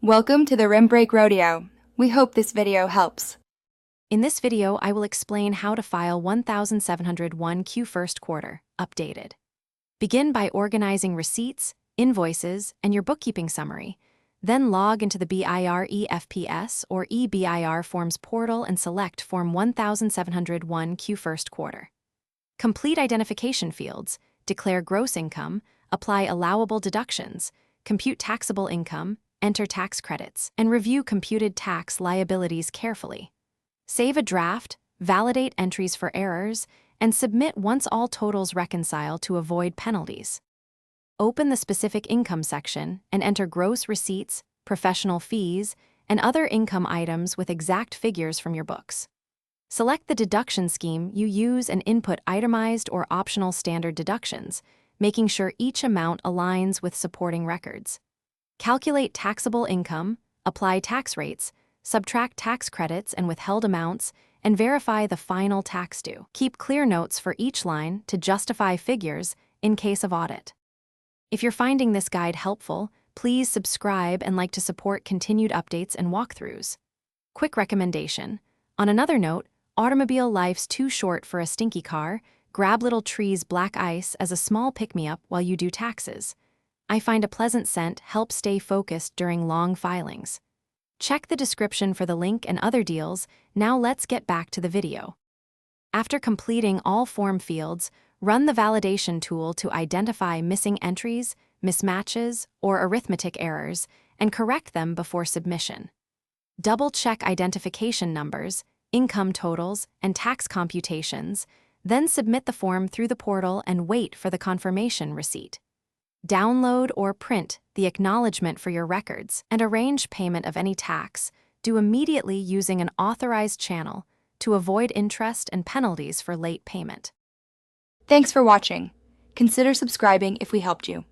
Welcome to the Rim Break Rodeo. We hope this video helps. In this video, I will explain how to file 1701 Q first quarter, updated. Begin by organizing receipts, invoices, and your bookkeeping summary. Then log into the BIR EFPS or eBIR Forms portal and select Form 1701 Q first quarter. Complete identification fields, declare gross income, apply allowable deductions, compute taxable income, enter tax credits, and review computed tax liabilities carefully. Save a draft, validate entries for errors, and submit once all totals reconcile to avoid penalties. Open the specific income section and enter gross receipts, professional fees, and other income items with exact figures from your books. Select the deduction scheme you use and input itemized or optional standard deductions, making sure each amount aligns with supporting records. Calculate taxable income, apply tax rates, subtract tax credits and withheld amounts, and verify the final tax due. Keep clear notes for each line to justify figures in case of audit. If you're finding this guide helpful, please subscribe and like to support continued updates and walkthroughs. Quick recommendation. On another note, automobile life's too short for a stinky car. Grab Little Tree's black ice as a small pick-me-up while you do taxes. I find a pleasant scent helps stay focused during long filings. Check the description for the link and other deals. Now let's get back to the video. After completing all form fields, run the validation tool to identify missing entries, mismatches, or arithmetic errors, and correct them before submission. Double-check identification numbers, income totals, and tax computations, then submit the form through the portal and wait for the confirmation receipt. Download or print the acknowledgement for your records and arrange payment of any tax due immediately using an authorized channel to avoid interest and penalties for late payment. Thanks for watching. Consider subscribing if we helped you.